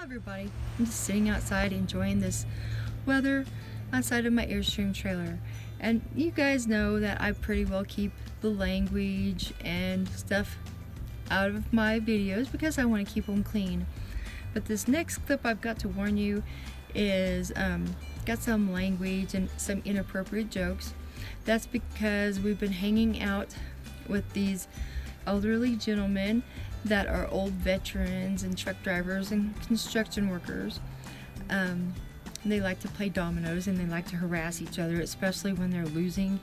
Hi everybody, I'm just sitting outside enjoying this weather outside of my Airstream trailer, and you guys know that I pretty well keep the language and stuff out of my videos because I want to keep them clean. But this next clip I've got to warn you is got some language and some inappropriate jokes. That's because we've been hanging out with these elderly gentlemen that are old veterans and truck drivers and construction workers. They like to play dominos and they like to harass each other, especially when they're losing.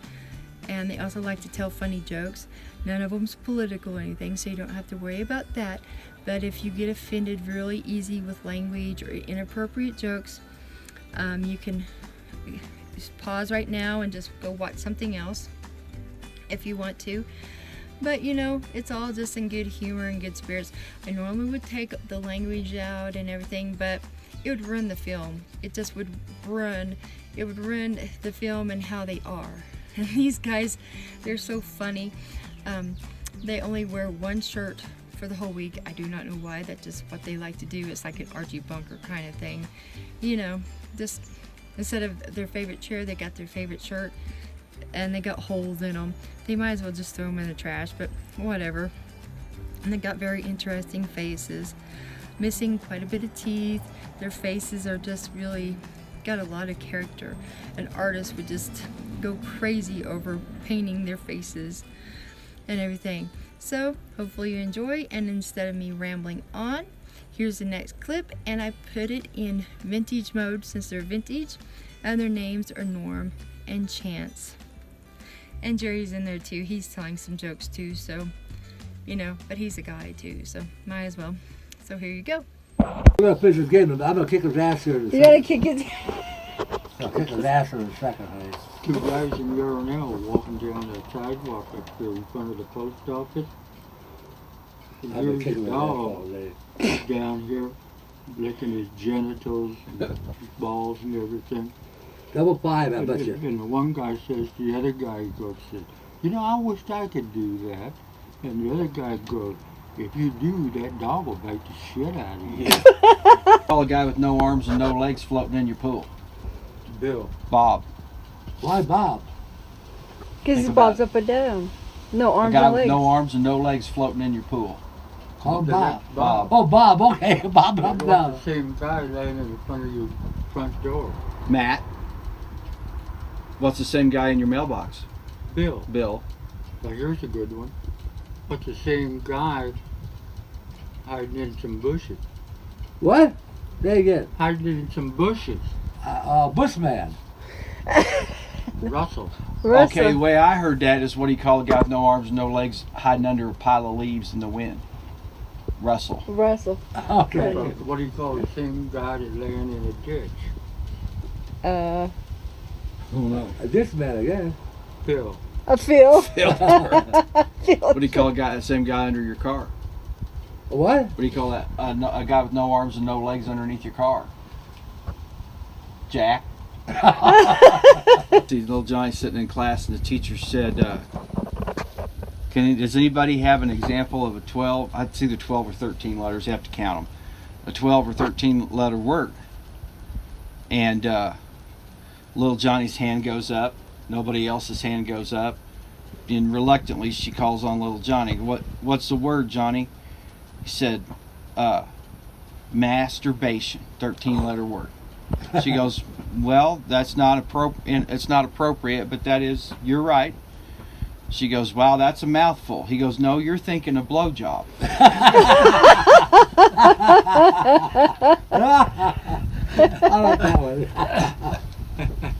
And they also like to tell funny jokes. None of them's political or anything, so you don't have to worry about that. But if you get offended really easy with language or inappropriate jokes, you can just pause right now and just go watch something else if you want to. But you know, it's all just in good humor and good spirits. I normally would take the language out and everything, but it would ruin the film. It just would ruin the film and how they are. And these guys, they're so funny. They only wear one shirt for the whole week. I do not know why. That's just what they like to do. It's like an Archie Bunker kind of thing. You know, just instead of their favorite chair, they got their favorite shirt. And they got holes in them. They might as well just throw them in the trash, but whatever. And they got very interesting faces, missing quite a bit of teeth. Their faces are just really got a lot of character. An artist would just go crazy over painting their faces and everything. So hopefully you enjoy, and instead of me rambling on, here's the next clip, and I put it in vintage mode since they're vintage, and their names are Norm and Chance. And Jerry's in there too. He's telling some jokes too, so, you know, but he's a guy too, so might as well. So here you go. I'm gonna finish this game. I'm gonna kick his ass here in a You gotta kick it. I'll kick his ass in a second, honey. Two guys in Yarnell walking down the sidewalk up there in front of the post office. And I've been here's a kicking his ass all dog day. down here licking his genitals and his balls and everything. Double five, I bet you. And the one guy says to the other guy, he goes, you know, I wish I could do that. And the other guy goes, if you do, that dog will bite the shit out of you. Call a guy with no arms and no legs floating in your pool. Bill. Bob. Why Bob? Because he Think bobs about up and down. No A arms guy or with legs. no arms and no legs floating in your pool. Call him Bob. Bob. Oh, Bob, okay. Bob, That's Bob. the same guy laying in front of your front door. Matt. What's the same guy in your mailbox? Bill. Bill. Well, here's a good one. What's the same guy hiding in some bushes? What? Say again. Hiding in some bushes. Bushman. Russell. Russell. Okay, the way I heard that is what he called a guy with no arms and no legs hiding under a pile of leaves in the wind. Russell. Russell. Okay. What do you call the same guy that's laying in a ditch? Oh no. This man again. Phil. Phil. What do you call the same guy under your car? What? What do you call that? A guy with no arms and no legs underneath your car? Jack. See, little Johnny sitting in class, and the teacher said, does anybody have an example of a 12? It's either 12 or 13 letters. You have to count them. A 12 or 13 letter word. And little Johnny's hand goes up. Nobody else's hand goes up. And reluctantly, she calls on little Johnny. What's the word, Johnny? He said, masturbation. 13-letter word. She goes, well, that's not appropriate. It's not appropriate, but that is, you're right. She goes, wow, that's a mouthful. He goes, no, you're thinking a blowjob. I like that one.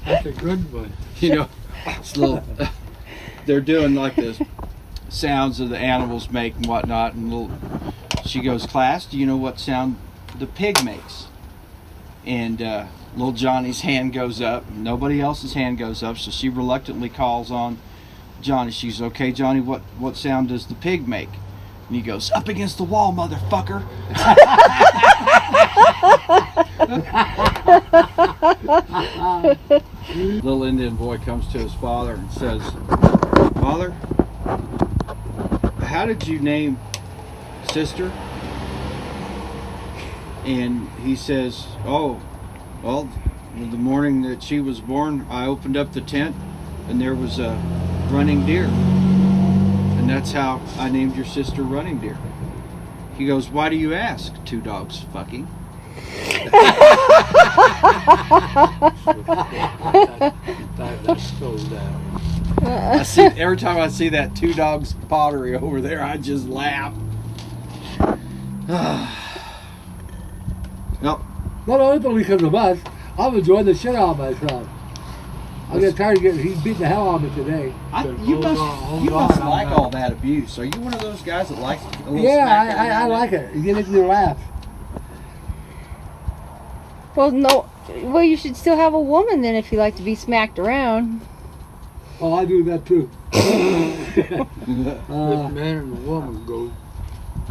That's a good one. You know, it's a little, they're doing like the sounds of the animals make and whatnot. And she goes, class, do you know what sound the pig makes? And little Johnny's hand goes up. Nobody else's hand goes up, so she reluctantly calls on Johnny. She's, okay, Johnny, what sound does the pig make? And he goes, up against the wall, motherfucker. Little Indian boy comes to his father and says, Father, how did you name sister? And he says, "Oh, well, the morning that she was born, I opened up the tent, and there was a running deer, and that's how I named your sister Running Deer." He goes, "Why do you ask? Two dogs fucking." That's so down. I see every time I see that two dogs pottery over there, I just laugh. Nope. Not only because of us, I'm enjoying the shit out of myself. I get tired of getting, he's beating the hell out of me today. You Hold must on, like I'm all that abuse. Are you one of those guys that likes a little Yeah, smack every now I and like then? it. You get into laugh. Well, no. Well, you should still have a woman then if you like to be smacked around. Oh, I do that too. This man and the woman go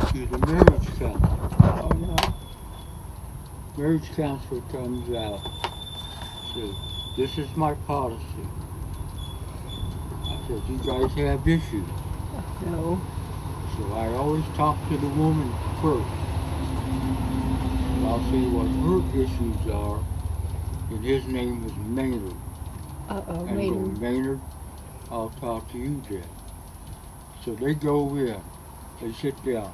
to the marriage counselor. Oh, no. Marriage counselor comes out. Says, "This is my policy." I said, "You guys have issues." No. So I always talk to the woman first. And I'll see what her issues are. And his name was Maynard. Uh-oh, And I go, "Maynard, I'll talk to you then." So they go in. They sit down.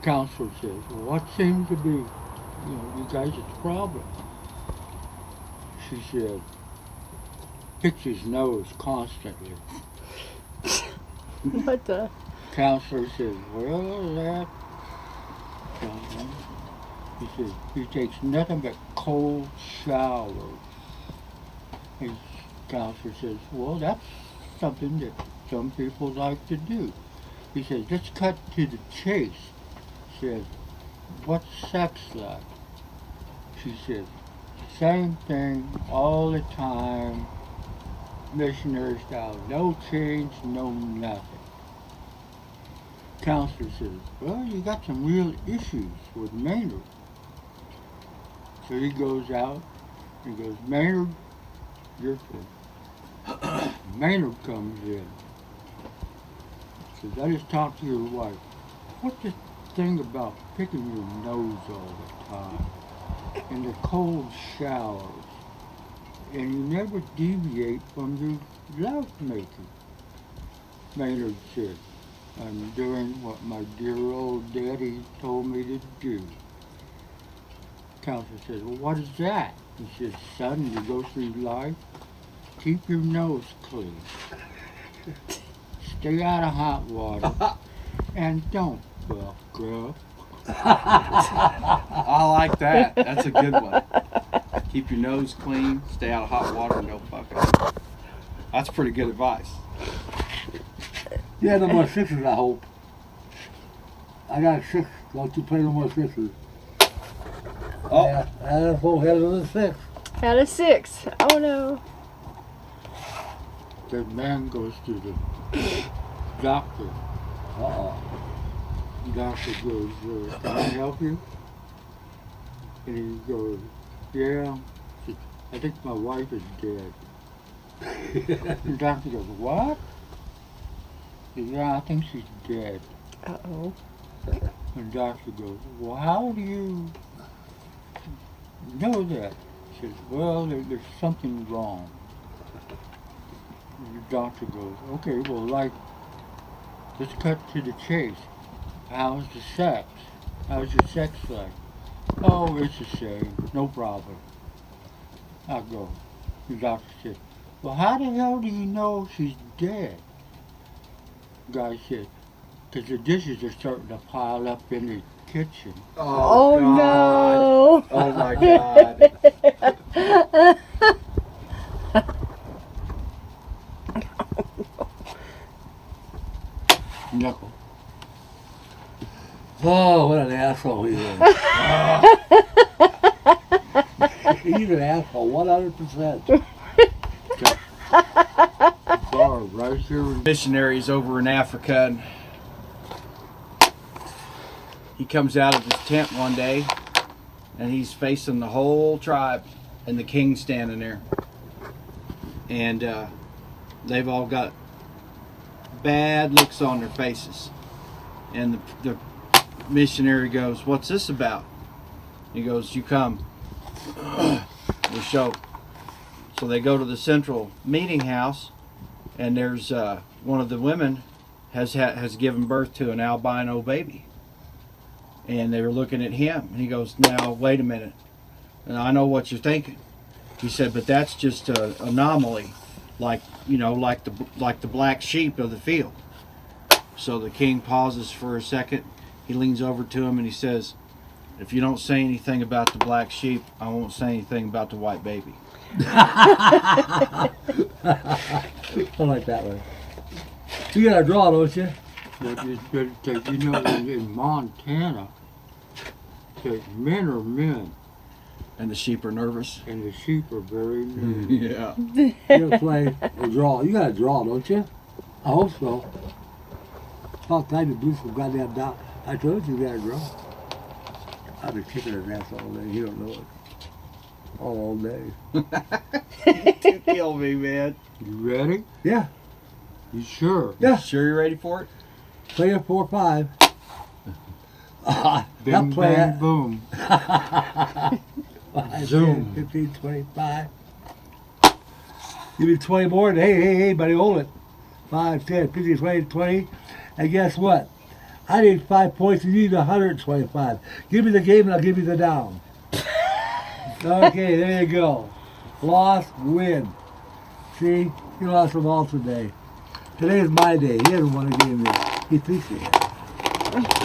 Counselor says, "Well, what seems to be, you guys' problem?" She said, "Picks his nose constantly." What the? Counselor says, "Well, that..." He says, "He takes nothing but cold showers." His counselor says, "Well, that's something that some people like to do." He says, "Let's cut to the chase." He says, "What's sex like?" She says, "Same thing all the time, missionary style, no change, no nothing." Counselor says, "Well, you got some real issues with Maynard." So he goes out, he goes, "Maynard, you're good." Maynard comes in. Says, "I just talked to your wife. What's this thing about picking your nose all the time? And the cold showers. And you never deviate from your love making." Maynard said, "I'm doing what my dear old daddy told me to do." Counselor says, "Well, what is that?" He says, "Son, you go through life, keep your nose clean. Stay out of hot water, and don't fuck grub." I like that. That's a good one. Keep your nose clean, stay out of hot water, and don't fuck up. That's pretty good advice. Yeah, no more sixes, I hope. I got 6. Don't you play no more sixes. Oh, Yeah, that's whole head of the 6. Out of 6. Oh no. That man goes to the doctor. Uh-oh. The doctor goes, "Can I help you?" And he goes, "Yeah. He says, I think my wife is dead." The doctor goes, "What?" He says, "Yeah, I think she's dead." Uh-oh. And the doctor goes, "Well, how do you know that?" He says, "Well, there's something wrong." And the doctor goes, "Okay, well, let's cut to the chase. How's the sex? How's your sex like?" "Oh, it's the same. No problem." I go. The doctor said, "Well, how the hell do you know she's dead?" The guy said, "Because the dishes are starting to pile up in the kitchen." Oh, God. no. Oh my God. Knuckle. Oh, what an asshole he is. He's an asshole, 100%. Bar right here in Missionaries over in Africa, and he comes out of his tent one day, and he's facing the whole tribe, and the king's standing there, and they've all got bad looks on their faces, and the missionary goes, "What's this about?" He goes, "You come. We'll show." So they go to the central meeting house, and there's one of the women has given birth to an albino baby, and they were looking at him, and he goes, "Now wait a minute, and I know what you're thinking." He said, "But that's just an anomaly, like like the black sheep of the field." So the king pauses for a second. He leans over to him and he says, "If you don't say anything about the black sheep, I won't say anything about the white baby." I like that one. You got to draw, don't you? But in Montana, that men are men And the sheep are nervous. and the sheep are very mean. Yeah. You got to play or draw. You got to draw, don't you? I hope so. It's about time to do some goddamn doubt. I told you got to draw. I've been kicking his ass all day. You don't know it. All day. You kill me, man. You ready? Yeah. You sure? Yeah. Sure you're ready for it? Play a 4-5. Bing, I'll play bang, it. boom. 5, Zoom. 10, 15, 25. Give me 20 more. Hey, buddy, hold it. 5, 10, 15, 20, 20. And guess what? I need 5 points and you need 125. Give me the game and I'll give you the down. Okay, there you go. Loss, win. See, you lost them all today. Today's my day. He hasn't won a game yet. He thinks he has.